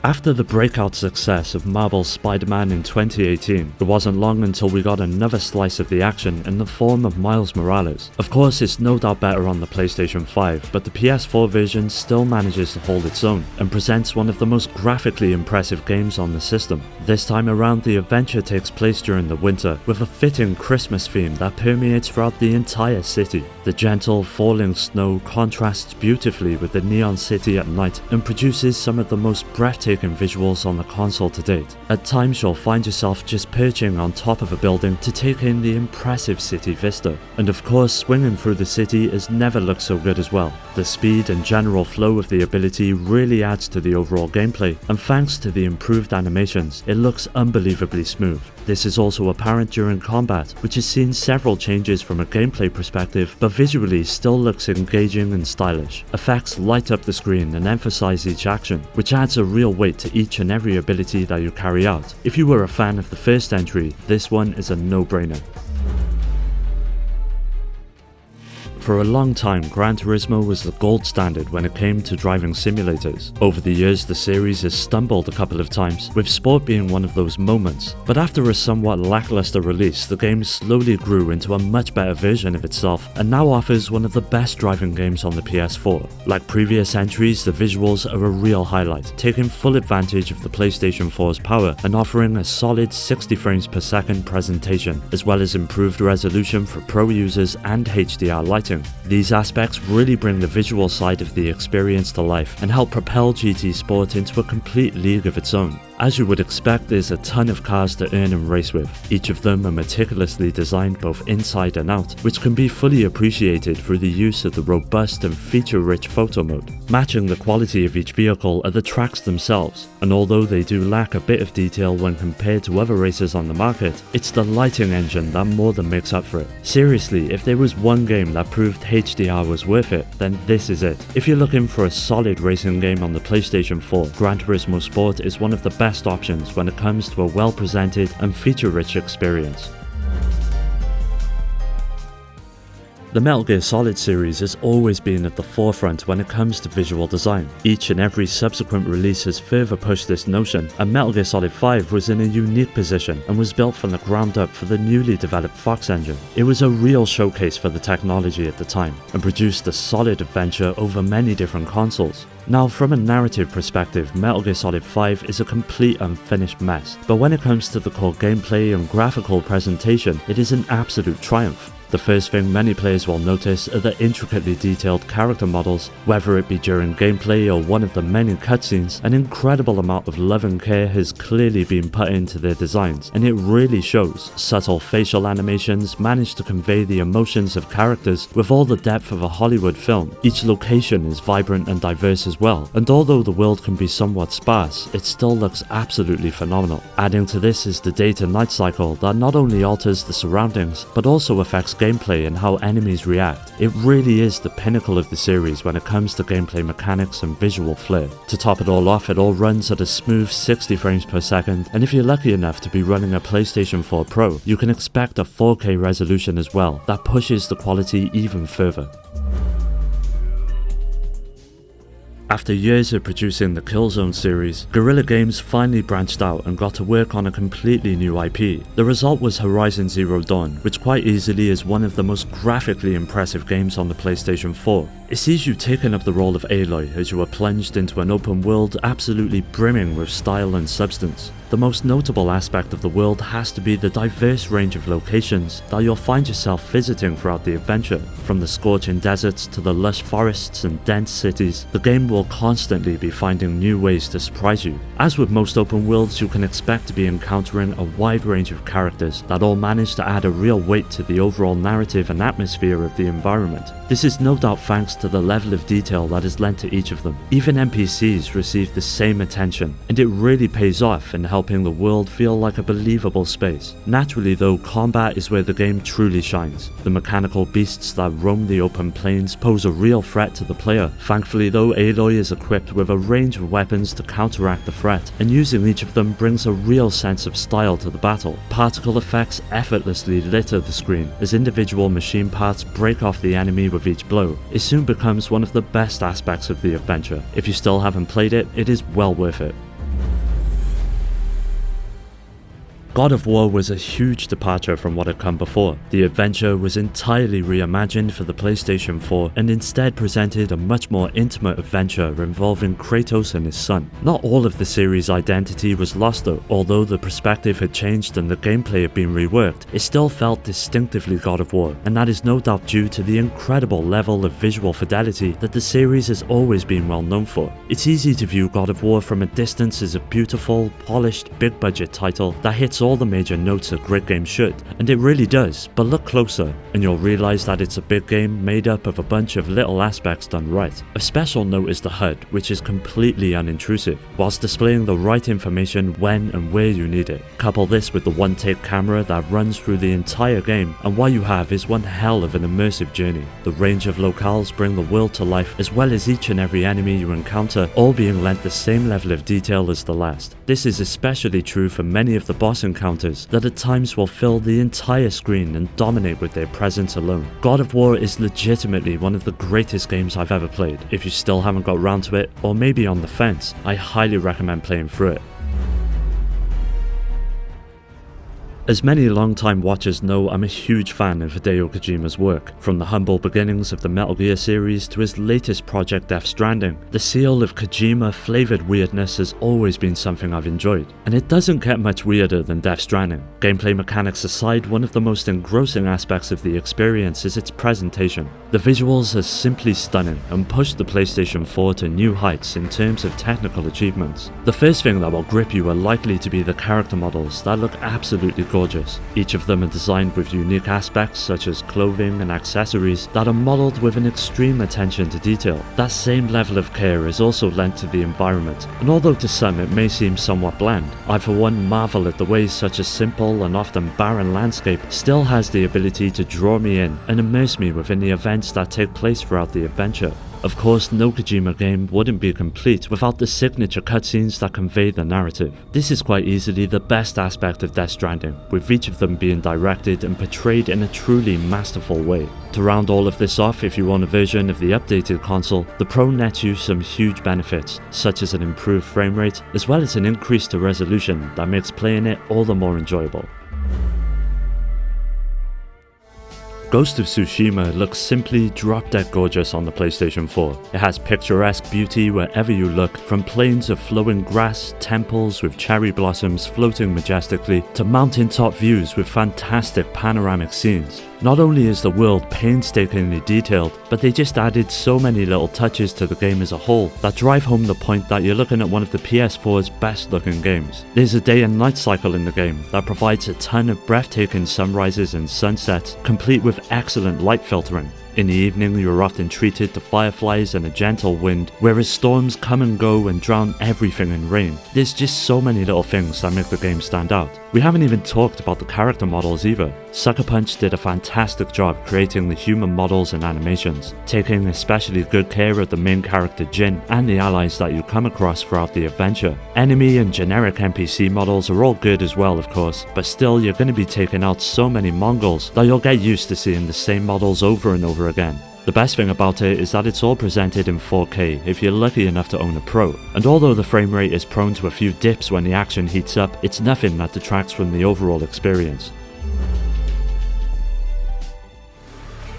After the breakout success of Marvel's Spider-Man in 2018, it wasn't long until we got another slice of the action in the form of Miles Morales. Of course, it's no doubt better on the PlayStation 5, but the PS4 version still manages to hold its own and presents one of the most graphically impressive games on the system. This time around, the adventure takes place during the winter, with a fitting Christmas theme that permeates throughout the entire city. The gentle, falling snow contrasts beautifully with the neon city at night and produces some of the most breathtaking visuals on the console to date. At times you'll find yourself just perching on top of a building to take in the impressive city vista. And of course, swinging through the city has never looked so good as well. The speed and general flow of the ability really adds to the overall gameplay, and thanks to the improved animations, it looks unbelievably smooth. This is also apparent during combat, which has seen several changes from a gameplay perspective, but visually still looks engaging and stylish. Effects light up the screen and emphasize each action, which adds a real weight to each and every ability that you carry out. If you were a fan of the first entry, this one is a no-brainer. For a long time, Gran Turismo was the gold standard when it came to driving simulators. Over the years, the series has stumbled a couple of times, with Sport being one of those moments. But after a somewhat lackluster release, the game slowly grew into a much better version of itself, and now offers one of the best driving games on the PS4. Like previous entries, the visuals are a real highlight, taking full advantage of the PlayStation 4's power and offering a solid 60 frames per second presentation, as well as improved resolution for pro users and HDR lighting. These aspects really bring the visual side of the experience to life and help propel GT Sport into a complete league of its own. As you would expect, there's a ton of cars to earn and race with. Each of them are meticulously designed both inside and out, which can be fully appreciated through the use of the robust and feature-rich photo mode. Matching the quality of each vehicle are the tracks themselves, and although they do lack a bit of detail when compared to other racers on the market, it's the lighting engine that more than makes up for it. Seriously, if there was one game that proved HDR was worth it, then this is it. If you're looking for a solid racing game on the PlayStation 4, Gran Turismo Sport is one of the best options when it comes to a well-presented and feature-rich experience. The Metal Gear Solid series has always been at the forefront when it comes to visual design. Each and every subsequent release has further pushed this notion, and Metal Gear Solid 5 was in a unique position and was built from the ground up for the newly developed Fox engine. It was a real showcase for the technology at the time, and produced a solid adventure over many different consoles. Now, from a narrative perspective, Metal Gear Solid 5 is a complete unfinished mess, but when it comes to the core gameplay and graphical presentation, it is an absolute triumph. The first thing many players will notice are the intricately detailed character models. Whether it be during gameplay or one of the many cutscenes, an incredible amount of love and care has clearly been put into their designs, and it really shows. Subtle facial animations manage to convey the emotions of characters with all the depth of a Hollywood film. Each location is vibrant and diverse as well, and although the world can be somewhat sparse, it still looks absolutely phenomenal. Adding to this is the day to night cycle that not only alters the surroundings, but also affects gameplay and how enemies react. It really is the pinnacle of the series when it comes to gameplay mechanics and visual flair. To top it all off, it all runs at a smooth 60 frames per second, and if you're lucky enough to be running a PlayStation 4 Pro, you can expect a 4K resolution as well that pushes the quality even further. After years of producing the Killzone series, Guerrilla Games finally branched out and got to work on a completely new IP. The result was Horizon Zero Dawn, which quite easily is one of the most graphically impressive games on the PlayStation 4. It sees you taking up the role of Aloy as you are plunged into an open world absolutely brimming with style and substance. The most notable aspect of the world has to be the diverse range of locations that you'll find yourself visiting throughout the adventure. From the scorching deserts to the lush forests and dense cities, the game will constantly be finding new ways to surprise you. As with most open worlds, you can expect to be encountering a wide range of characters that all manage to add a real weight to the overall narrative and atmosphere of the environment. This is no doubt thanks to the level of detail that is lent to each of them. Even NPCs receive the same attention, and it really pays off in helping the world feel like a believable space. Naturally though, combat is where the game truly shines. The mechanical beasts that roam the open plains pose a real threat to the player. Thankfully though, Aloy is equipped with a range of weapons to counteract the threat, and using each of them brings a real sense of style to the battle. Particle effects effortlessly litter the screen as individual machine parts break off the enemy with each blow. It soon becomes one of the best aspects of the adventure. If you still haven't played it, it is well worth it. God of War was a huge departure from what had come before. The adventure was entirely reimagined for the PlayStation 4 and instead presented a much more intimate adventure involving Kratos and his son. Not all of the series' identity was lost though. Although the perspective had changed and the gameplay had been reworked, it still felt distinctively God of War, and that is no doubt due to the incredible level of visual fidelity that the series has always been well known for. It's easy to view God of War from a distance as a beautiful, polished, big budget title that hits all the major notes a great game should, and it really does, but look closer and you'll realize that it's a big game made up of a bunch of little aspects done right. A special note is the HUD, which is completely unintrusive, whilst displaying the right information when and where you need it. Couple this with the one-take camera that runs through the entire game, and what you have is one hell of an immersive journey. The range of locales bring the world to life, as well as each and every enemy you encounter all being lent the same level of detail as the last. This is especially true for many of the boss encounters that at times will fill the entire screen and dominate with their presence alone. God of War is legitimately one of the greatest games I've ever played. If you still haven't got around to it, or maybe on the fence, I highly recommend playing through it. As many long-time watchers know, I'm a huge fan of Hideo Kojima's work. From the humble beginnings of the Metal Gear series to his latest project Death Stranding, the seal of Kojima-flavoured weirdness has always been something I've enjoyed. And it doesn't get much weirder than Death Stranding. Gameplay mechanics aside, one of the most engrossing aspects of the experience is its presentation. The visuals are simply stunning and push the PlayStation 4 to new heights in terms of technical achievements. The first thing that will grip you are likely to be the character models that look absolutely gorgeous. Each of them are designed with unique aspects such as clothing and accessories that are modelled with an extreme attention to detail. That same level of care is also lent to the environment, and although to some it may seem somewhat bland, I for one marvel at the way such a simple and often barren landscape still has the ability to draw me in and immerse me within the events that take place throughout the adventure. Of course, no Kojima game wouldn't be complete without the signature cutscenes that convey the narrative. This is quite easily the best aspect of Death Stranding, with each of them being directed and portrayed in a truly masterful way. To round all of this off, if you want a version of the updated console, the Pro nets you some huge benefits, such as an improved frame rate, as well as an increase to resolution that makes playing it all the more enjoyable. Ghost of Tsushima looks simply drop-dead gorgeous on the PlayStation 4. It has picturesque beauty wherever you look, from plains of flowing grass, temples with cherry blossoms floating majestically, to mountaintop views with fantastic panoramic scenes. Not only is the world painstakingly detailed, but they just added so many little touches to the game as a whole that drive home the point that you're looking at one of the PS4's best looking games. There's a day and night cycle in the game that provides a ton of breathtaking sunrises and sunsets, complete with excellent light filtering. In the evening, you are often treated to fireflies and a gentle wind, whereas storms come and go and drown everything in rain. There's just so many little things that make the game stand out. We haven't even talked about the character models either. Sucker Punch did a fantastic job creating the human models and animations, taking especially good care of the main character Jin and the allies that you come across throughout the adventure. Enemy and generic NPC models are all good as well, of course, but still you're going to be taking out so many Mongols that you'll get used to seeing the same models over and over again. The best thing about it is that it's all presented in 4K if you're lucky enough to own a Pro, and although the frame rate is prone to a few dips when the action heats up, it's nothing that detracts from the overall experience.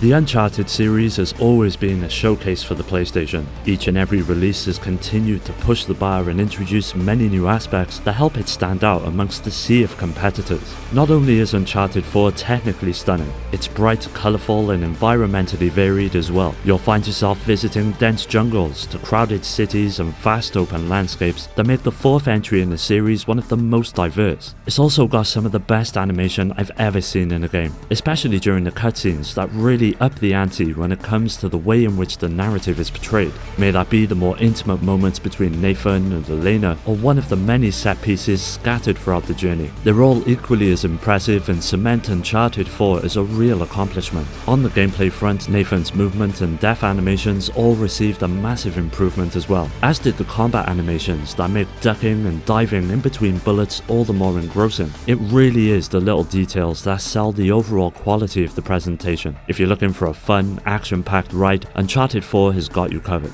The Uncharted series has always been a showcase for the PlayStation. Each and every release has continued to push the bar and introduce many new aspects that help it stand out amongst the sea of competitors. Not only is Uncharted 4 technically stunning, it's bright, colourful and environmentally varied as well. You'll find yourself visiting dense jungles to crowded cities and vast open landscapes that make the fourth entry in the series one of the most diverse. It's also got some of the best animation I've ever seen in a game, especially during the cutscenes that really up the ante when it comes to the way in which the narrative is portrayed. May that be the more intimate moments between Nathan and Elena, or one of the many set pieces scattered throughout the journey. They're all equally as impressive and cement Uncharted 4 as a real accomplishment. On the gameplay front, Nathan's movement and death animations all received a massive improvement as well, as did the combat animations that make ducking and diving in between bullets all the more engrossing. It really is the little details that sell the overall quality of the presentation. If you're looking for a fun, action-packed ride, Uncharted 4 has got you covered.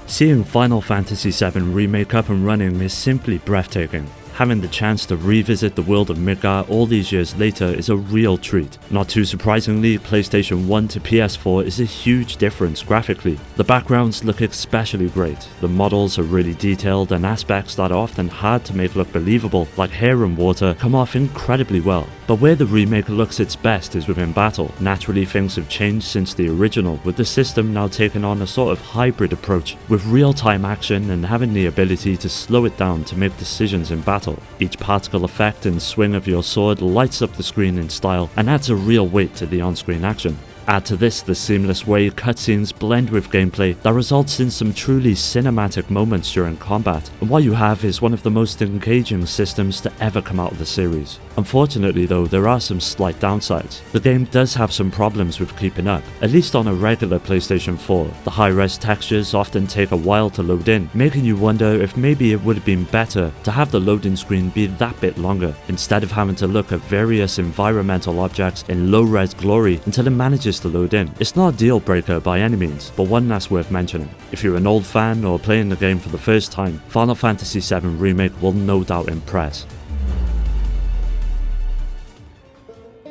Seeing Final Fantasy VII Remake up and running is simply breathtaking. Having the chance to revisit the world of Midgar all these years later is a real treat. Not too surprisingly, PlayStation 1 to PS4 is a huge difference graphically. The backgrounds look especially great, the models are really detailed, and aspects that are often hard to make look believable, like hair and water, come off incredibly well. But where the remake looks its best is within battle. Naturally, things have changed since the original, with the system now taking on a sort of hybrid approach, with real-time action and having the ability to slow it down to make decisions in battle. Each particle effect and swing of your sword lights up the screen in style and adds a real weight to the on-screen action. Add to this the seamless way cutscenes blend with gameplay that results in some truly cinematic moments during combat, and what you have is one of the most engaging systems to ever come out of the series. Unfortunately though, there are some slight downsides. The game does have some problems with keeping up, at least on a regular PlayStation 4. The high-res textures often take a while to load in, making you wonder if maybe it would have been better to have the loading screen be that bit longer, instead of having to look at various environmental objects in low-res glory until it manages to load in. It's not a deal breaker by any means, but one that's worth mentioning. If you're an old fan or playing the game for the first time, Final Fantasy VII Remake will no doubt impress.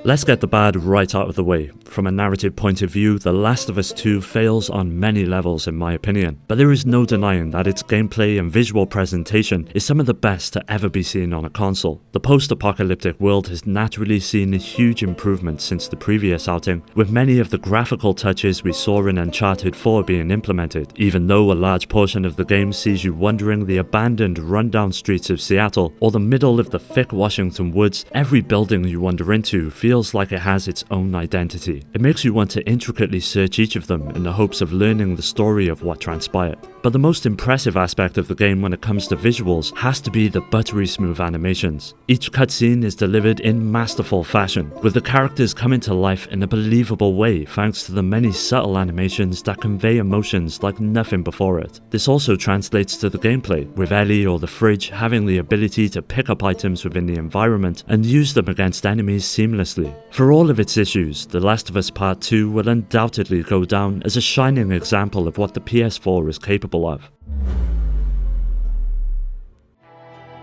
Let's get the bad right out of the way. From a narrative point of view, The Last of Us 2 fails on many levels in my opinion, but there is no denying that its gameplay and visual presentation is some of the best to ever be seen on a console. The post-apocalyptic world has naturally seen a huge improvement since the previous outing, with many of the graphical touches we saw in Uncharted 4 being implemented. Even though a large portion of the game sees you wandering the abandoned, rundown streets of Seattle or the middle of the thick Washington woods, every building you wander into feels like it has its own identity. It makes you want to intricately search each of them in the hopes of learning the story of what transpired. But the most impressive aspect of the game when it comes to visuals has to be the buttery smooth animations. Each cutscene is delivered in masterful fashion, with the characters coming to life in a believable way thanks to the many subtle animations that convey emotions like nothing before it. This also translates to the gameplay, with Ellie or the fridge having the ability to pick up items within the environment and use them against enemies seamlessly. For all of its issues, The Last of Us Part 2 will undoubtedly go down as a shining example of what the PS4 is capable of.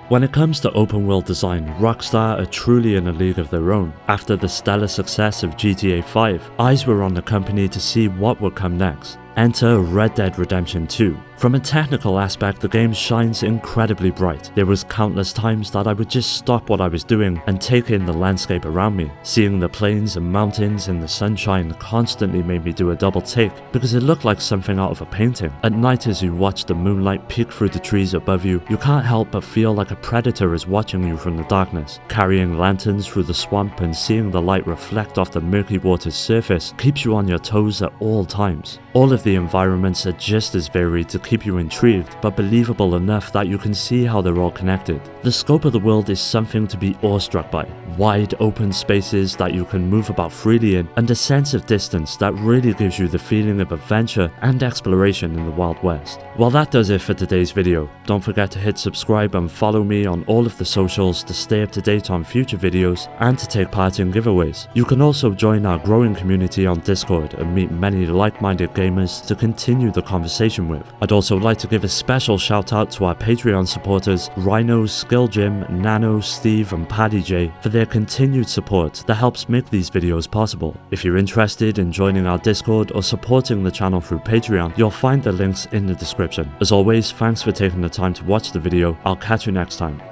When it comes to open world design, Rockstar are truly in a league of their own. After the stellar success of GTA 5, eyes were on the company to see what would come next. Enter Red Dead Redemption 2. From a technical aspect, the game shines incredibly bright. There was countless times that I would just stop what I was doing and take in the landscape around me. Seeing the plains and mountains in the sunshine constantly made me do a double take because it looked like something out of a painting. At night, as you watch the moonlight peek through the trees above you, you can't help but feel like a predator is watching you from the darkness. Carrying lanterns through the swamp and seeing the light reflect off the murky water's surface keeps you on your toes at all times. All of the environments are just as varied to keep you intrigued, but believable enough that you can see how they're all connected. The scope of the world is something to be awestruck by. Wide open spaces that you can move about freely in, and a sense of distance that really gives you the feeling of adventure and exploration in the Wild West. Well, that does it for today's video. Don't forget to hit subscribe and follow me on all of the socials to stay up to date on future videos and to take part in giveaways. You can also join our growing community on Discord and meet many like-minded gamers to continue the conversation with. I'd also like to give a special shout out to our Patreon supporters Rhino, Skill Jim, Nano, Steve and Paddy J for their continued support that helps make these videos possible. If you're interested in joining our Discord or supporting the channel through Patreon, you'll find the links in the description. As always, thanks for taking the time to watch the video. I'll catch you next time.